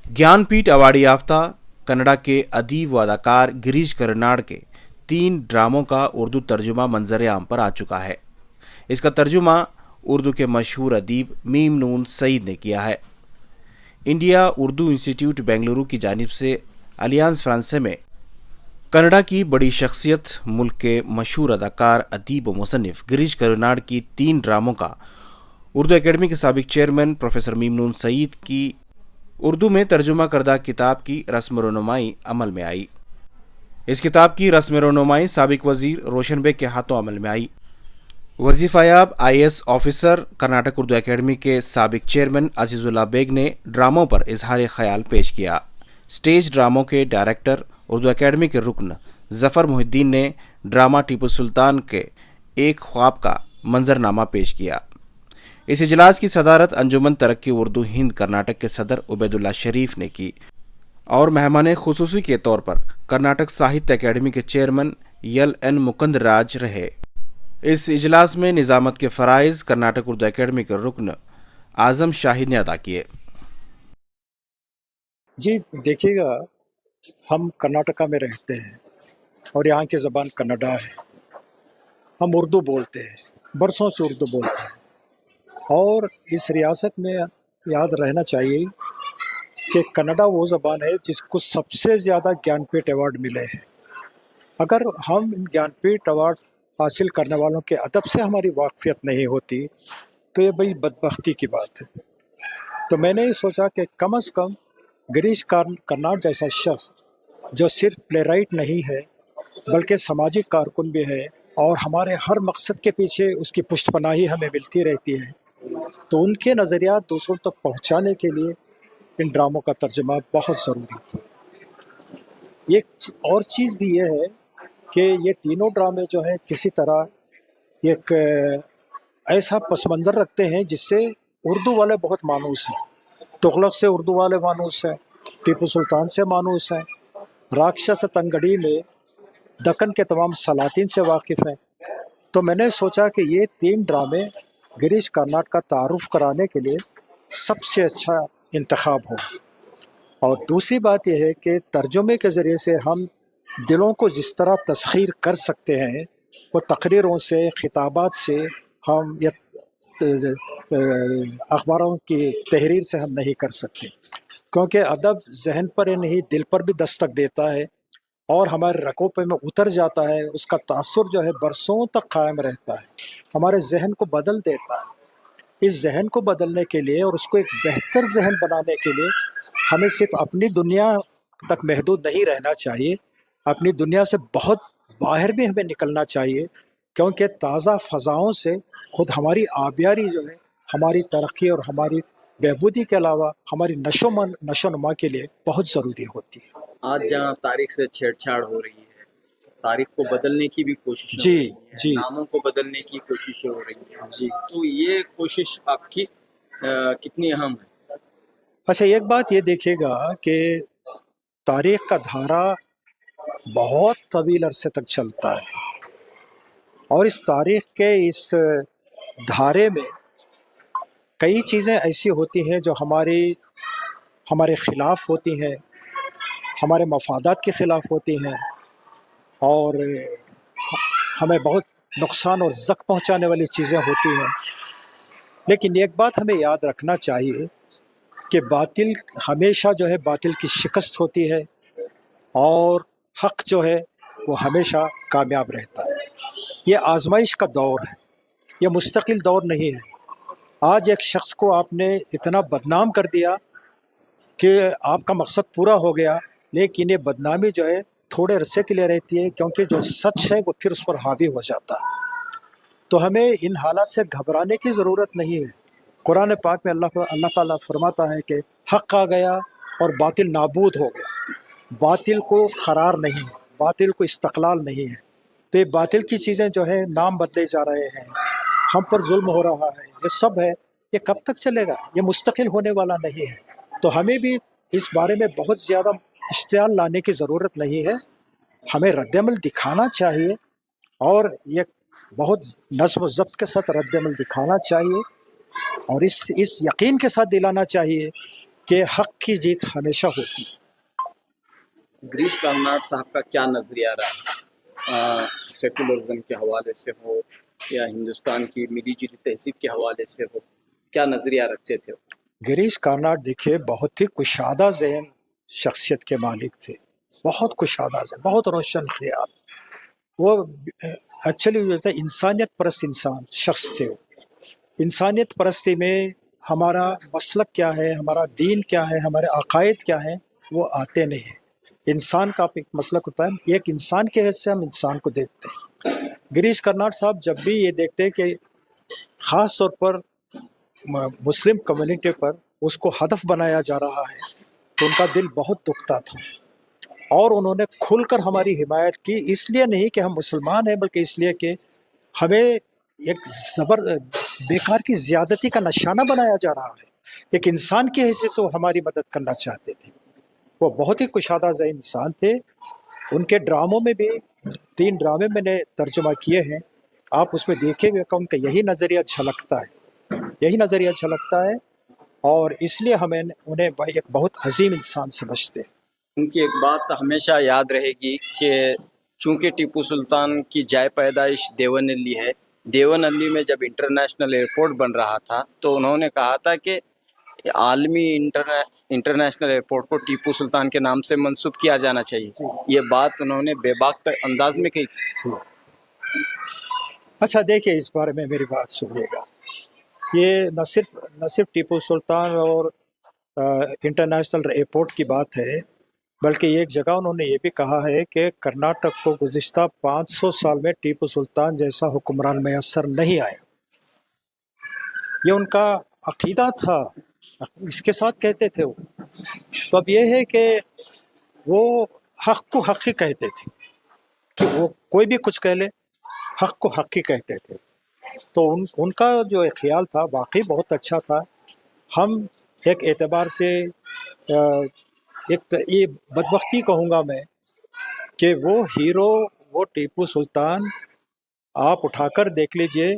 Jnanpith award याफ्ता कन्नड़ा के अदीब व अदाकार गिरीश कर्नाड के 3 ड्रामों का उर्दू तर्जुमा मंजर आम पर आ चुका है। इसका तर्जुमा उर्दू के मशहूर अदीब मीम नून सईद ने किया है। इंडिया उर्दू इंस्टीट्यूट बेंगलुरु की जानिब से अलियांस फ्रांसे में कन्नड़ा की बड़ी शख्सियत, मुल्क के मशहूर अदाकार, अदीब व मुसन्निफ गिरीश कर्नाड की 3 ड्रामों का उर्दू एकेडमी के साबिक चेयरमैन प्रोफेसर मीम नून सईद की उर्दू में तर्जुमा करदा किताब की रस्म रोनुमाई अमल में आई। इस किताब की रस्म रोनुमाई साबिक वजीर रोशन बेग के हाथों अमल में आई। वजीफायाब IAS officer Karnataka Urdu academy के साबिक चेयरमैन अजीजुल्लाह बेग ने ड्रामों पर इजहार ख्याल पेश किया। स्टेज ड्रामों के डायरेक्टर उर्दू एकेडमी के रुकन जफर मुहिद्दीन ने ड्रामा टीपू सुल्तान के एक ख्वाब का मंजरनामा पेश किया। इस इजलास की सदारत अंजुमन तरक्की उर्दू हिंद कर्नाटक के सदर उबैदुल्लाह शरीफ ने की और मेहमान खुसूसी के तौर पर कर्नाटक साहित्य अकेडमी के चेयरमैन LN मुकंदराज रहे। इस इजलास में निजामत के फराइज कर्नाटक उर्दू एकेडमी के रुकन आजम शाहिद ने अदा किए। जी देखिएगा, हम कर्नाटका में रहते हैं और यहाँ की ज़बान कन्नड़ा है। हम उर्दू बोलते हैं, बरसों से उर्दू बोलते हैं और इस रियासत में याद रहना चाहिए कि कन्नड़ा वो ज़बान है जिसको सबसे ज़्यादा ज्ञानपीठ अवार्ड मिले हैं। अगर हम ज्ञानपीठ अवार्ड हासिल करने वालों के अदब से हमारी वाकफियत नहीं होती तो ये बड़ी बदबख्ती की बात है। तो मैंने ये सोचा कि कम से कम गिरीश कर्नाड जैसा शख्स जो सिर्फ प्ले राइट नहीं है बल्कि समाजी कारकुन भी है और हमारे हर मकसद के पीछे उसकी पुष्टपनाही हमें मिलती रहती है, तो उनके नज़रियात दूसरों तक पहुंचाने के लिए इन ड्रामों का तर्जुमा बहुत ज़रूरी था। एक और चीज़ भी ये है कि ये तीनों ड्रामे जो हैं किसी तरह एक ऐसा पस मंज़र रखते हैं जिससे उर्दू वाले बहुत मानूस हैं। तुगलक से उर्दू वाले मानूस हैं, टीपू सुल्तान से मानूस हैं, राक्षस तंगड़ी में दक्कन के तमाम सलातीन से वाकिफ़ हैं। तो मैंने सोचा कि ये 3 ड्रामे गिरीश कर्नाड का तारुफ कराने के लिए सबसे अच्छा इंतखाब हो। और दूसरी बात यह है कि तर्जुमे के ज़रिए से हम दिलों को जिस तरह तस्खीर कर सकते हैं वो तकरीरों से, खिताबात से हम या अखबारों की तहरीर से हम नहीं कर सकते, क्योंकि अदब जहन पर ही नहीं दिल पर भी दस्तक देता है और हमारे रकोपे में उतर जाता है। उसका तासुर जो है बरसों तक कायम रहता है, हमारे जहन को बदल देता है। इस जहन को बदलने के लिए और उसको एक बेहतर जहन बनाने के लिए हमें सिर्फ अपनी दुनिया तक महदूद नहीं रहना चाहिए, अपनी दुनिया से बहुत बाहर भी हमें निकलना चाहिए, क्योंकि ताज़ा फ़ज़ाओं से खुद हमारी आबियारी जो है हमारी तरक्की और हमारी बहबूदी के अलावा हमारी नशोनुमा के लिए बहुत ज़रूरी होती है। आज जहाँ तारीख से छेड़छाड़ हो रही है, तारीख को बदलने की भी कोशिश जी हो रही है, जी नामों को बदलने की कोशिश हो रही है जी। तो ये कोशिश आपकी कितनी अहम है? अच्छा, एक बात ये देखिएगा कि तारीख का धारा बहुत तवील अरसे तक चलता है और इस तारीख के इस धारे में कई चीज़ें ऐसी होती हैं जो हमारे ख़िलाफ़ होती हैं, हमारे मफादात के ख़िलाफ़ होती हैं और हमें बहुत नुकसान और ज़ख्म पहुंचाने वाली चीज़ें होती हैं। लेकिन एक बात हमें याद रखना चाहिए कि बातिल हमेशा जो है बातिल की शिकस्त होती है और हक़ जो है वो हमेशा कामयाब रहता है। ये आजमाइश का दौर है, ये मुस्तकिल दौर नहीं है। आज एक शख्स को आपने इतना बदनाम कर दिया कि आपका मकसद पूरा हो गया, लेकिन ये बदनामी जो है थोड़े अरसे के लिए रहती है, क्योंकि जो सच है वो फिर उस पर हावी हो जाता है। तो हमें इन हालात से घबराने की ज़रूरत नहीं है। कुरान पाक में अल्लाह ताला फरमाता है कि हक़ आ गया और बातिल नाबूद हो गया। बातिल को क़रार नहीं है, बातिल को इस्तक़लाल नहीं है। तो ये बातिल की चीज़ें जो है नाम बदले जा रहे हैं, हम पर जुल्म हो रहा है, ये सब है, ये कब तक चलेगा? ये मुस्तकिल होने वाला नहीं है। तो हमें भी इस बारे में बहुत ज़्यादा इश्तियाल लाने की ज़रूरत नहीं है। हमें रद्दअमल दिखाना चाहिए और ये बहुत नज़्म व ज़ब्त के साथ रद्दअमल दिखाना चाहिए और इस यकीन के साथ दिलाना चाहिए کہ حق کی جیت ہمیشہ ہوتی ہے. गिरीश कार्नाड साहब का क्या नज़रिया रहा, सेकुलरिज्म के हवाले से हो या हिंदुस्तान की मिली जुली तहजीब के हवाले से हो, क्या नज़रिया रखते थे? गिरीश कार्नाड देखिए बहुत ही कुशादा ज़हन शख्सियत के मालिक थे, बहुत कुशादा ज़हन, बहुत रोशन ख्याल. वो एक्चुअली इंसानियत परस्त इंसान शख्स थे. इंसानियत परस्ती में हमारा मसलक क्या है, हमारा दीन क्या है, हमारे अकायद क्या है, वो आते नहीं हैं. इंसान का एक मसलक होता है, एक इंसान के हैसियत से हम इंसान को देखते हैं. गिरीश कर्नाड साहब जब भी ये देखते हैं कि ख़ास तौर पर मुस्लिम कम्युनिटी पर उसको हदफ बनाया जा रहा है, तो उनका दिल बहुत दुखता था. और उन्होंने खुलकर हमारी हिमायत की, इसलिए नहीं कि हम मुसलमान हैं, बल्कि इसलिए कि हमें एक बेकार की ज़्यादती का निशाना बनाया जा रहा है. एक इंसान की हैसियत से वो हमारी मदद करना चाहते थे. वो बहुत ही कुशादा ज़हन इंसान थे. उनके ड्रामों में भी 3 ड्रामे मैंने तर्जुमा किए हैं, आप उसमें देखेंगे कि उनका यही नज़रिया झलकता है, यही नज़रिया झलकता है. और इसलिए हमें उन्हें एक बहुत अजीम इंसान समझते हैं. उनकी एक बात हमेशा याद रहेगी कि चूंकि टीपू सुल्तान की जाय पैदाइश देवनहल्ली है, देवनहल्ली में जब इंटरनेशनल एयरपोर्ट बन रहा था तो उन्होंने कहा था कि आलमी इंटरनेशनल एयरपोर्ट को टीपू सुल्तान के नाम से मंसूब किया जाना चाहिए. ये बात उन्होंने बेबाक अंदाज में कही थी. अच्छा देखिए, इस बारे में मेरी बात सुनिएगा. ये न सिर्फ टीपू सुल्तान और इंटरनेशनल एयरपोर्ट की बात है, बल्कि एक जगह उन्होंने ये भी कहा है कि कर्नाटक को गुज़िश्ता 500 साल में टीपू सुल्तान जैसा हुक्मरान मैसर नहीं आया. ये उनका अकीदा था, इसके साथ कहते थे वो. तो अब ये है कि वो हक़ को हक़ ही कहते थे, कि वो कोई भी कुछ कह ले, हक़ को हक़ ही कहते थे. तो उनका जो एक ख्याल था वाकई बहुत अच्छा था. हम एक एतबार से एक ये बदबख्ती कहूँगा मैं कि वो हीरो, वो टीपू सुल्तान आप उठाकर देख लीजिए,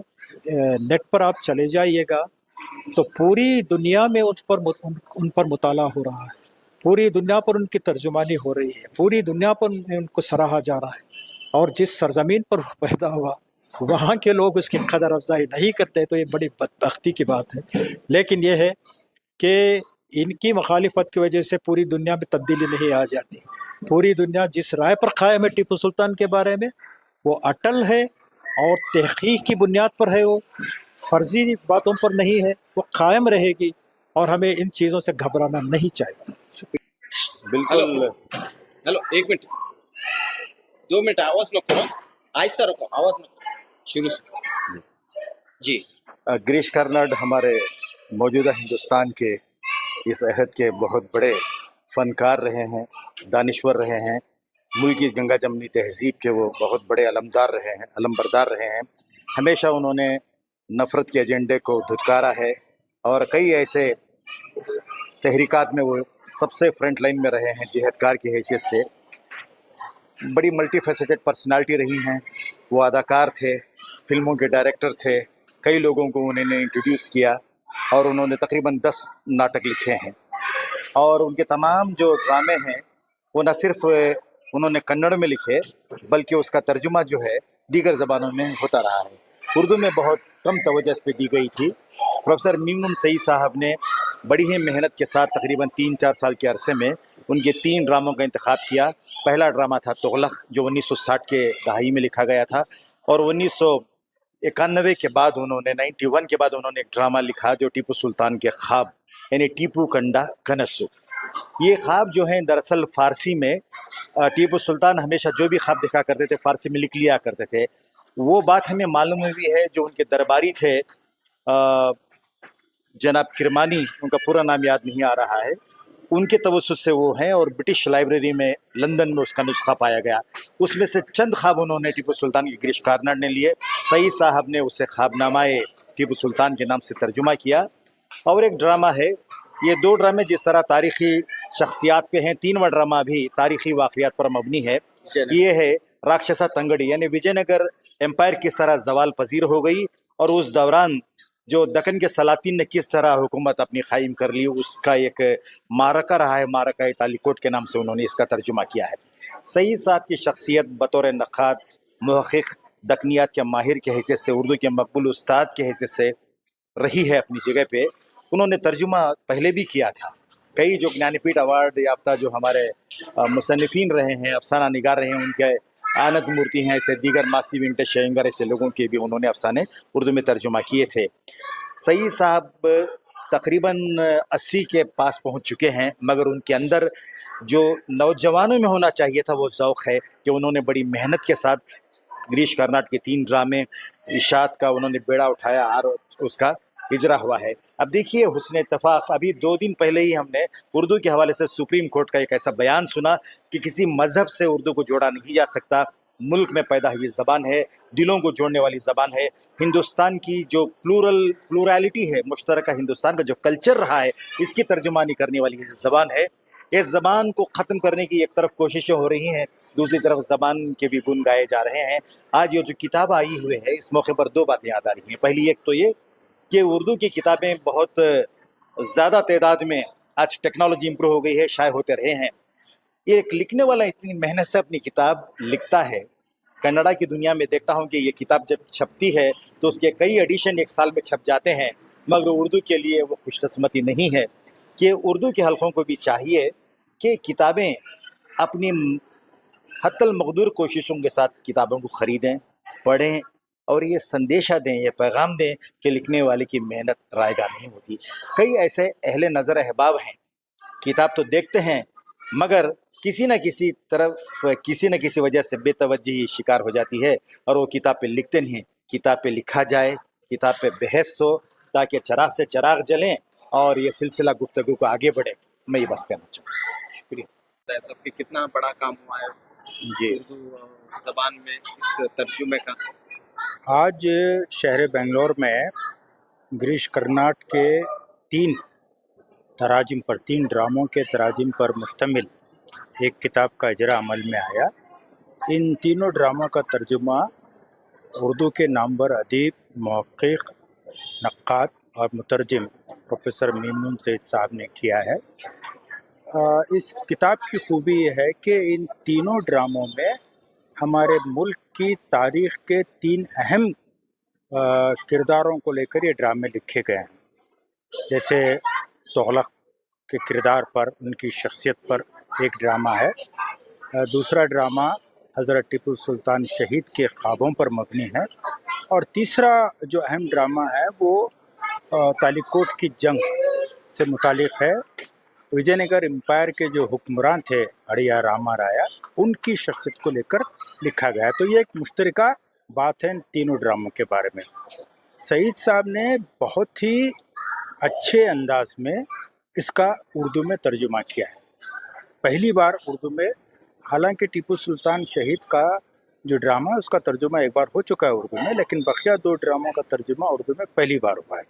नेट पर आप चले जाइएगा तो पूरी दुनिया में उन पर मुताला हो रहा है, पूरी दुनिया पर उनकी तर्जुमानी हो रही है, पूरी दुनिया पर उनको सराहा जा रहा है. और जिस सरजमीन पर पैदा हुआ वहाँ के लोग उसकी कदर अफजाई नहीं करते, तो ये बड़ी बदबख्ती की बात है. लेकिन ये है कि इनकी मुखालिफत की वजह से पूरी दुनिया में तब्दीली नहीं आ जाती. पूरी दुनिया जिस राय पर कायम है टीपू सुल्तान के बारे में, वो अटल है और तहकीक की बुनियाद पर है, वो फर्जी बातों पर नहीं है, वो कायम रहेगी. और हमें इन चीज़ों से घबराना नहीं चाहिए. बिल्कुल. हेलो, 1 मिनट, 2 मिनट, आवाज़ मत करो, आहिस्ता रखो, आवाज़ मत करो, शुरू से जी. गिरीश कार्नाड हमारे मौजूदा हिंदुस्तान के इस अहद के बहुत बड़े फ़नकार रहे हैं, दानिश्वर रहे हैं. मुल्क की गंगा जमनी तहज़ीब के वो बहुत बड़े अलमबरदार रहे हैं. हमेशा उन्होंने नफ़रत के एजेंडे को धुतकारा है और कई ऐसे तहरीकात में वो सबसे फ्रंट लाइन में रहे हैं जिहादकार की हैसियत से. बड़ी मल्टी फैसेटेड पर्सनालिटी रही हैं. वो अदाकार थे, फिल्मों के डायरेक्टर थे, कई लोगों को उन्होंने इंट्रोड्यूस किया और उन्होंने तकरीबन 10 नाटक लिखे हैं. और उनके तमाम जो ड्रामे हैं वो न सिर्फ उन्होंने कन्नड़ में लिखे, बल्कि उसका तर्जुमा जो है दीगर ज़बानों में होता रहा है. उर्दू में बहुत कम तवज्जो इस पर दी गई थी. प्रोफेसर मीमुन सईद साहब ने बड़ी ही मेहनत के साथ तकरीबन 3-4 साल के अरसे में उनके 3 ड्रामों का इंतखाब किया. पहला ड्रामा था तुगलक, जो 1960 के दहाई में लिखा गया था. और 1991 के बाद उन्होंने 91 के बाद उन्होंने एक ड्रामा लिखा जो टीपू सुल्तान के ख्वाब, यानी टीपू कंडा कनसु. ये ख्वाब जो हैं दरअसल फ़ारसी में टीपू सुल्तान हमेशा जो भी ख्वाब दिखा करते थे फ़ारसी में लिख लिया करते थे. वो बात हमें मालूम हुई है, जो उनके दरबारी थे जनाब किरमानी, उनका पूरा नाम याद नहीं आ रहा है, उनके तवस्सुस से वो हैं और ब्रिटिश लाइब्रेरी में लंदन में उसका नुस्खा पाया गया. उसमें से चंद ख्वाब उन्होंने टीपू सुल्तान के गिरीश कार्नाड ने लिए. सईद साहब ने उसे ख्वाबनामाए टीपू सुल्तान के नाम से तर्जुमा किया. और एक ड्रामा है, ये 2 ड्रामे जिस तरह तारीख़ी शख्सियात पे हैं, 3वां ड्रामा भी तारीख़ी वाक़ियात पर मबनी है. ये है राक्षसा तंगड़ी, यानी विजयनगर एम्पायर किस तरह जवाल पजीर हो गई और उस दौरान जो दक्कन के सलातीन ने किस तरह हुकूमत अपनी कायम कर ली, उसका एक मारका रहा है। मारका तालिकोट के नाम से उन्होंने इसका तर्जुमा किया है। सईद साहब की शख्सियत बतौर नक़ाद, मुहक़्क़िक़, दक्कनियात के माहिर के हैसियत से, उर्दू के मकबूल उस्ताद के हैसियत से रही है अपनी जगह पे। उन्होंने तर्जुमा पहले भी किया था। कई जो ज्ञानपीठ अवार्ड याफ्ता जो हमारे मुसन्निफ़ीन रहे हैं, अफसाना निगार रहे हैं, उनके आनंद मूर्ति हैं, ऐसे दीगर मासी विंटेज शेंगर, ऐसे लोगों के भी उन्होंने अफसाने उर्दू में तर्जुमा किए थे। सईद साहब तकरीबन 80 के पास पहुंच चुके हैं, मगर उनके अंदर जो नौजवानों में होना चाहिए था वो ज़ौक़ है कि उन्होंने बड़ी मेहनत के साथ गिरीश कर्नाड के 3 ड्रामे इशात का उन्होंने बेड़ा उठाया और उसका इजरा हुआ है। अब देखिए हुस्न इत्तफाक, अभी 2 दिन पहले ही हमने उर्दू के हवाले से सुप्रीम कोर्ट का एक ऐसा बयान सुना कि किसी मज़हब से उर्दू को जोड़ा नहीं जा सकता। मुल्क में पैदा हुई ज़बान है, दिलों को जोड़ने वाली ज़बान है। हिंदुस्तान की जो प्लूरैलिटी है, मुश्तरका हिंदुस्तान का जो कल्चर रहा है, इसकी तर्जुमानी करने वाली ये ज़बान है। इस ज़बान को ख़त्म करने की एक तरफ कोशिशें हो रही हैं, दूसरी तरफ ज़बान के भी गुन गाए जा रहे हैं। आज ये जो किताब आई हुई है, इस मौके पर 2 बातें याद आ रही हैं। पहली एक तो ये कि उर्दू की किताबें बहुत ज़्यादा तादाद में आज टेक्नोलॉजी इम्प्रूव हो गई है, शाये होते रहे हैं। ये एक लिखने वाला इतनी मेहनत से अपनी किताब लिखता है। कन्नड़ा की दुनिया में देखता हूँ कि ये किताब जब छपती है तो उसके कई एडिशन एक साल में छप जाते हैं, मगर उर्दू के लिए वो खुशकिस्मती नहीं है कि उर्दू के हलकों को भी चाहिए कि किताबें अपनी हत्तल मक़दूर कोशिशों के साथ किताबों को ख़रीदें, पढ़ें और ये संदेशा दें, ये पैगाम दें कि लिखने वाले की मेहनत रायगा नहीं होती। कई ऐसे अहले नज़र अहबाब हैं, किताब तो देखते हैं मगर किसी न किसी तरफ, किसी न किसी वजह से बेतवज्जी शिकार हो जाती है और वो किताब पे लिखते नहीं। किताब पे लिखा जाए, किताब पे बहस हो, ताकि चराग से चराग जलें और ये सिलसिला गुफ्तगू को आगे बढ़े। मैं ये बस कहना चाहूँ। शुक्रिया। सबके कितना बड़ा काम हुआ है जी, उर्दू ज़बान में इस तर्जुमे का। आज शहर बेंगलोर में गिरीश कर्नाड के 3 तराजिम पर, 3 ड्रामों के तराजिम पर मुश्तमिल एक किताब का इजरा अमल में आया। इन तीनों ड्रामों का तर्जुमा उर्दू के नामवर अदीब, मुहक़्क़िक़, नक्काद और मुतरजिम प्रोफेसर मीमून सईद साहब ने किया है। इस किताब की खूबी ये है कि इन तीनों ड्रामों में हमारे मुल्क की तारीख़ के 3 अहम किरदारों को लेकर ये ड्रामे लिखे गए हैं। जैसे तुग़लक़ के किरदार पर, उनकी शख्सियत पर एक ड्रामा है। दूसरा ड्रामा हज़रत टीपू सुल्तान शहीद के ख्वाबों पर मबनी है। और तीसरा जो अहम ड्रामा है वो तालिकोट की जंग से मुतालिक है। विजयनगर एम्पायर के जो हुक्मरान थे अड़िया रामा राया, उनकी शख्सियत को लेकर लिखा गया है। तो ये एक मुश्तरका बात है इन तीनों ड्रामों के बारे में। सईद साहब ने बहुत ही अच्छे अंदाज में इसका उर्दू में तर्जुमा किया है। पहली बार उर्दू में, हालांकि टीपू सुल्तान शहीद का जो ड्रामा है उसका तर्जुमा एक बार हो चुका है उर्दू में, लेकिन बकिया 2 ड्रामों का तर्जुमा उर्दू में पहली बार हुआ है।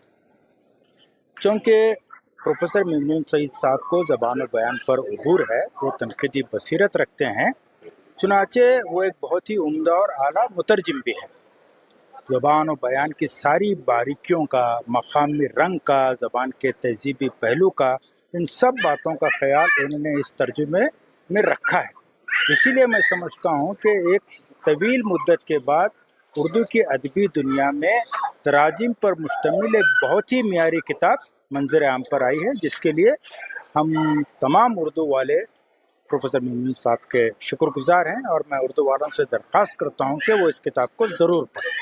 चूँकि प्रोफेसर मीमून सईद साहब को ज़बान और बयान पर उबूर है, वो तनक़ीदी बसीरत रखते हैं, चुनाचे वो एक बहुत ही उम्दा और आला मुतरजिम भी है। ज़बान और बयान की सारी बारीकियों का, मक़ामी रंग का, ज़बान के तहज़ीबी पहलू का, इन सब बातों का ख़याल उन्होंने इस तर्जुमे में रखा है। इसीलिए मैं समझता हूँ कि एक तवील मुद्दत के बाद उर्दू की अदबी दुनिया में तराजिम पर मुश्तमिल एक बहुत ही मियारी किताब मंज़र आम पर आई है, जिसके लिए हम तमाम उर्दू वाले प्रोफेसर मीमून साहब के शुक्रगुज़ार हैं। और मैं उर्दू वालों से दरख्वास्त करता हूँ कि वो इस किताब को ज़रूर पढ़ें।